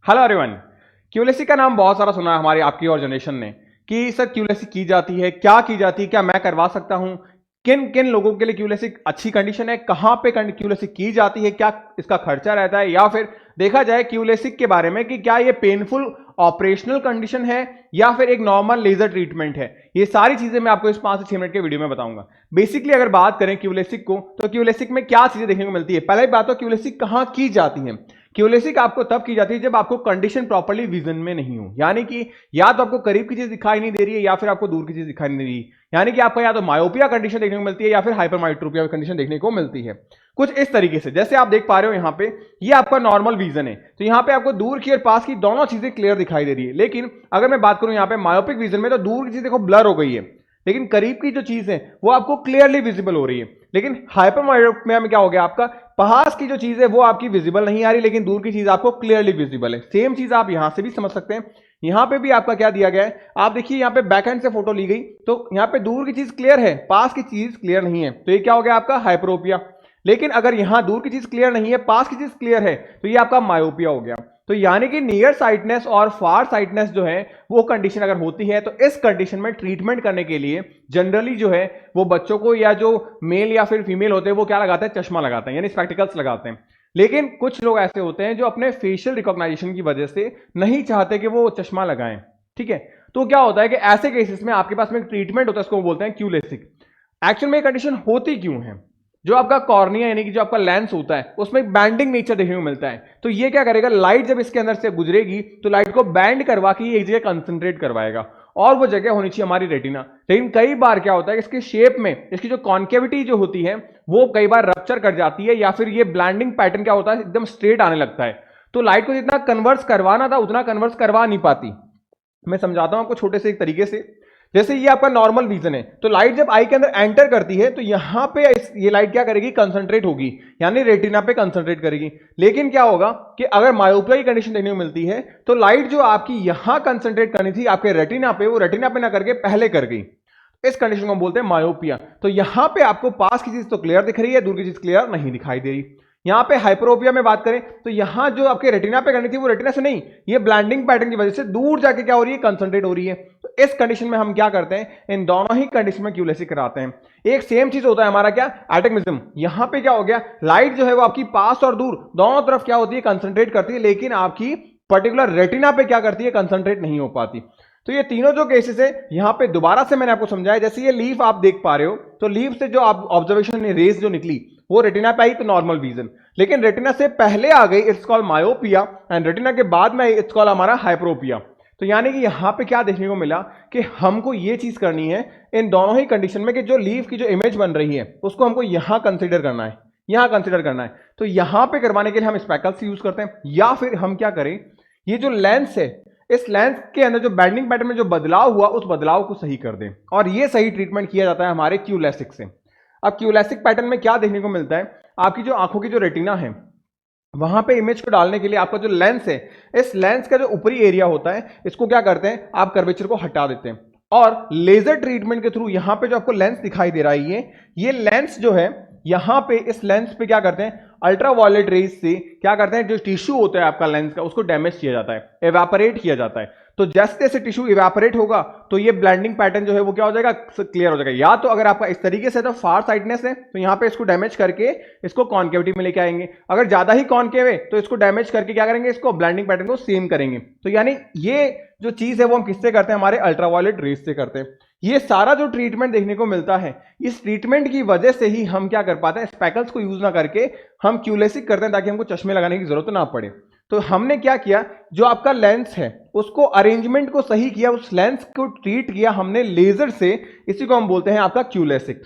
Hello everyone. क्यूलेसी का नाम बहुत सारा सुना है हमारी आपकी और जनरेशन ने कि सर क्यूलेसी की जाती है, क्या की जाती है, क्या मैं करवा सकता हूं, किन किन लोगों के लिए क्यूलेसी अच्छी कंडीशन है, कहां पे क्यूलेसी की जाती है, क्या इसका खर्चा रहता है, या फिर देखा जाए क्यूलेसिक के बारे में कि क्या ये पेनफुल ऑपरेशनल कंडीशन है या फिर एक नॉर्मल लेजर ट्रीटमेंट है। ये सारी चीजें मैं आपको इस 5 से 6 मिनट के वीडियो में बताऊंगा। बेसिकली अगर बात करें क्यूलेसिक को, तो क्यूलेसिक में क्या चीजें देखने को मिलती है। पहले बात तो क्यूलेसिक कहां की जाती है। क्यूलेसिक आपको तब की जाती है जब आपको कंडीशन प्रॉपर्ली विजन में नहीं हो, यानी कि या तो आपको करीब की चीज दिखाई नहीं दे रही है या फिर आपको दूर की चीज दिखाई नहीं दे रही है, यानी कि आपको या तो मायोपिया कंडीशन देखने को मिलती है या फिर हाइपरमाइट्रोपिया कंडीशन देखने को मिलती है। कुछ इस तरीके से जैसे आप देख पा रहे हो यहाँ पे, ये आपका नॉर्मल विजन है, तो यहाँ पे आपको दूर की और पास की दोनों चीजें क्लियर दिखाई दे रही है। लेकिन अगर मैं बात करूं यहाँ पे मायोपिक विजन में, तो दूर की चीज देखो ब्लर हो गई है, लेकिन करीब की जो चीज है वो आपको क्लियरली विजिबल हो रही है। लेकिन हाइपरमायोपिया में क्या हो गया, आपका पास की जो चीज है वो आपकी विजिबल नहीं आ रही, लेकिन दूर की चीज आपको क्लियरली विजिबल है। सेम चीज आप यहां से भी समझ सकते हैं। यहां पे भी आपका क्या दिया गया है, आप देखिए यहाँ पे बैक हैंड से फोटो ली गई, तो यहाँ पे दूर की चीज क्लियर है, पास की चीज क्लियर नहीं है, तो ये क्या हो गया आपका हाइपरोपिया। लेकिन अगर यहां दूर की चीज क्लियर नहीं है, पास की चीज क्लियर है, तो ये आपका मायोपिया हो गया। तो यानी कि नियर साइटनेस और फार साइटनेस जो है वो कंडीशन अगर होती है, तो इस कंडीशन में ट्रीटमेंट करने के लिए जनरली जो है वो बच्चों को या जो मेल या फिर फीमेल होते हैं वो क्या लगाते हैं, चश्मा लगाते हैं, यानी स्पेक्टिकल्स लगाते हैं। लेकिन कुछ लोग ऐसे होते हैं जो अपने फेशियल रिकॉग्नाइजेशन की वजह से नहीं चाहते कि वो चश्मा लगाएं, ठीक है। तो क्या होता है कि ऐसे केसेस में आपके पास में ट्रीटमेंट होता है, इसको बोलते हैं क्यूलेसिक। एक्चुअल में ये कंडीशन होती क्यों है, जो आपका कॉर्निया यानी कि जो आपका लेंस होता है उसमें एक बैंडिंग नेचर देखने को मिलता है, तो ये क्या करेगा, लाइट जब इसके अंदर से गुजरेगी तो लाइट को बैंड करवा के एक जगह कंसंट्रेट करवाएगा, और वो जगह होनी चाहिए हमारी रेटिना। लेकिन कई बार क्या होता है कि इसके शेप में इसकी जो कॉन्केविटी जो होती है वो कई बार रप्चर कर जाती है, या फिर ये ब्लैंडिंग पैटर्न क्या होता है एकदम स्ट्रेट आने लगता है, तो लाइट को जितना कन्वर्स करवाना था उतना कन्वर्स करवा नहीं पाती। मैं समझाता हूं आपको छोटे से एक तरीके से। जैसे ये आपका नॉर्मल विजन है, तो लाइट जब आई के अंदर एंटर करती है तो यहां पे ये लाइट क्या करेगी, कंसंट्रेट होगी, यानी रेटिना पे कंसंट्रेट करेगी। लेकिन क्या होगा कि अगर मायोपिया की कंडीशन देखने को मिलती है, तो लाइट जो आपकी यहां कंसंट्रेट करनी थी आपके रेटिना पे, वो रेटिना पे ना करके पहले कर गई। इस कंडीशन को हम बोलते हैं मायोपिया। तो यहां पे आपको पास की चीज तो क्लियर दिख रही है, दूर की चीज क्लियर नहीं दिखाई दे रही। यहां पे हाइपरोपिया में बात करें तो यहां जो आपके रेटिना पे करनी थी वो रेटिना से नहीं, ये ब्लैंडिंग पैटर्न की वजह से दूर जाके क्या हो रही है, कंसंट्रेट हो रही है। तो इस कंडीशन में हम क्या करते हैं, इन दोनों ही कंडीशन में क्यूलेसिक कराते हैं। एक सेम चीज होता है हमारा क्या, एटमिज्म। यहां पे क्या हो गया, लाइट जो है वो आपकी पास और दूर दोनों तरफ क्या होती है, कंसंट्रेट करती है, लेकिन आपकी पर्टिकुलर रेटिना पे क्या करती है, कंसंट्रेट नहीं हो पाती। तो ये तीनों जो केसेस है यहां पे दोबारा से मैंने आपको समझाया। जैसे ये लीफ आप देख पा रहे हो, तो लीफ से जो आप ऑब्जर्वेशन रेज जो निकली वो रेटिना पे आई तो नॉर्मल विजन, लेकिन रेटिना से पहले आ गई, it's called myopia, and retina के बाद में इट्स कॉल्ड हमारा हाइपरोपिया। तो यानी कि यहां पे क्या देखने को मिला कि हमको ये चीज करनी है इन दोनों ही कंडीशन में कि जो लीफ की जो इमेज बन रही है उसको हमको यहां कंसिडर करना है, यहां कंसिडर करना है। तो यहां पे करवाने के लिए हम स्पेकल्स यूज करते हैं, या फिर हम क्या करें, ये जो लेंस है इस लेंस के अंदर जो बैंडिंग पैटर्न में जो बदलाव हुआ उस बदलाव को सही कर दें, और ये सही ट्रीटमेंट किया जाता है हमारे क्यूलेसिक से। अब क्यूलेसिक पैटर्न में क्या देखने को मिलता है, आपकी जो आंखों की जो रेटिना है वहां पे इमेज को डालने के लिए आपका जो लेंस है, इस लेंस का जो ऊपरी एरिया होता है इसको क्या करते हैं, आप कर्वेचर को हटा देते हैं, और लेजर ट्रीटमेंट के थ्रू यहां पे जो आपको लेंस दिखाई दे रहा है ये लेंस जो है, यहां पे इस लेंस पे क्या करते हैं, अल्ट्रावायलेट रेज से क्या करते हैं, जो टिश्यू होता है आपका लेंस का उसको डैमेज किया जाता है, एवापोरेट किया जाता है। तो जैसे जैसे टिश्यू इवेपोरेट होगा तो ये ब्लेंडिंग पैटर्न जो है वो क्या हो जाएगा, क्लियर हो जाएगा। या तो अगर आपका इस तरीके से तो फार साइडनेस है तो यहां पे इसको डैमेज करके इसको कॉन्केविटी में लेके आएंगे, अगर ज्यादा ही कॉन्केव है तो इसको डैमेज करके क्या करेंगे, इसको ब्लेंडिंग पैटर्न को सेम करेंगे। तो यानी ये जो चीज है वो हम किससे करते हैं, हमारे अल्ट्रावायलेट रेज से करते हैं। ये सारा जो ट्रीटमेंट देखने को मिलता है, इस ट्रीटमेंट की वजह से ही हम क्या कर पाते हैं, स्पेकल्स को यूज ना करके हम क्यूलेसिक करते हैं, ताकि हमको चश्मे लगाने की जरूरत ना पड़े। तो हमने क्या किया, जो आपका लेंस है उसको अरेंजमेंट को सही किया, उस लेंस को ट्रीट किया हमने लेजर से, इसी को हम बोलते हैं आपका क्यूलेसिक।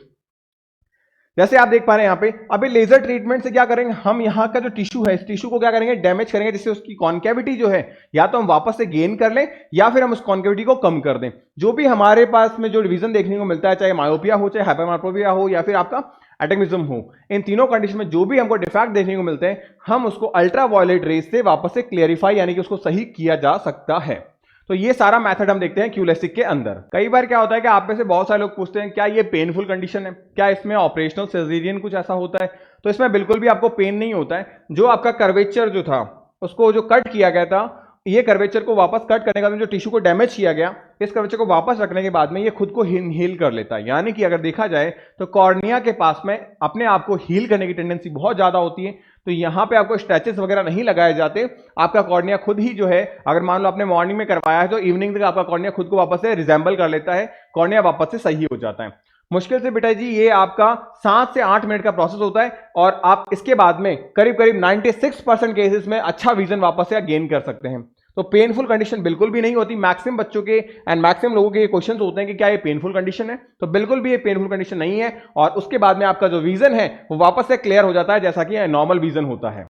जैसे आप देख पा रहे हैं यहाँ पे, अभी लेजर ट्रीटमेंट से क्या करेंगे, हम यहाँ का जो टिश्यू है इस टिश्यू को क्या करेंगे, डैमेज करेंगे, जिससे उसकी कॉन्केविटी जो है या तो हम वापस से गेन कर लें या फिर हम उस कॉन्केविटी को कम कर दें। जो भी हमारे पास में जो विजन देखने को मिलता है, चाहे मायोपिया हो, चाहे हाइपरमेट्रोपिया हो, या फिर आपका एटमिज्म हो, इन तीनों कंडीशन में जो भी हमको डिफेक्ट देखने को मिलते हैं, हम उसको अल्ट्रावायलेट रेज से वापस से क्लियरिफाई यानी कि उसको सही किया जा सकता है। तो ये सारा मेथड हम देखते हैं क्यूलेसिक के अंदर। कई बार क्या होता है कि आप में से बहुत सारे लोग पूछते हैं क्या ये पेनफुल कंडीशन है, क्या इसमें ऑपरेशनल सर्जरियन कुछ ऐसा होता है। तो इसमें बिल्कुल भी आपको पेन नहीं होता है। जो आपका कर्वेचर जो था उसको जो कट किया गया था ये कर्वेचर को वापस कट करने के बाद जो टिश्यू को डैमेज किया गया, इस कर्वेचर को वापस रखने के बाद में ये खुद को हील कर लेता है। यानी कि अगर देखा जाए तो कॉर्निया के पास में अपने आप को हील करने की टेंडेंसी बहुत ज्यादा होती है। तो यहां पे आपको स्ट्रेचेस वगैरह नहीं लगाए जाते, आपका कॉर्निया खुद ही जो है, अगर मान लो आपने मॉर्निंग में करवाया है तो इवनिंग तक आपका कॉर्निया खुद को वापस से रिजेंबल कर लेता है, कॉर्निया वापस से सही हो जाता है। मुश्किल से बेटा जी ये आपका 7 से 8 मिनट का प्रोसेस होता है और आप इसके बाद में करीब करीब 96% केसेस में अच्छा विजन वापस से गेन कर सकते हैं। तो पेनफुल कंडीशन बिल्कुल भी नहीं होती। मैक्सिमम बच्चों के एंड मैक्सिमम लोगों के ये क्वेश्चंस होते हैं कि क्या ये पेनफुल कंडीशन है, तो बिल्कुल भी ये पेनफुल कंडीशन नहीं है और उसके बाद में आपका जो विजन है वो वापस से क्लियर हो जाता है जैसा कि नॉर्मल विजन होता है।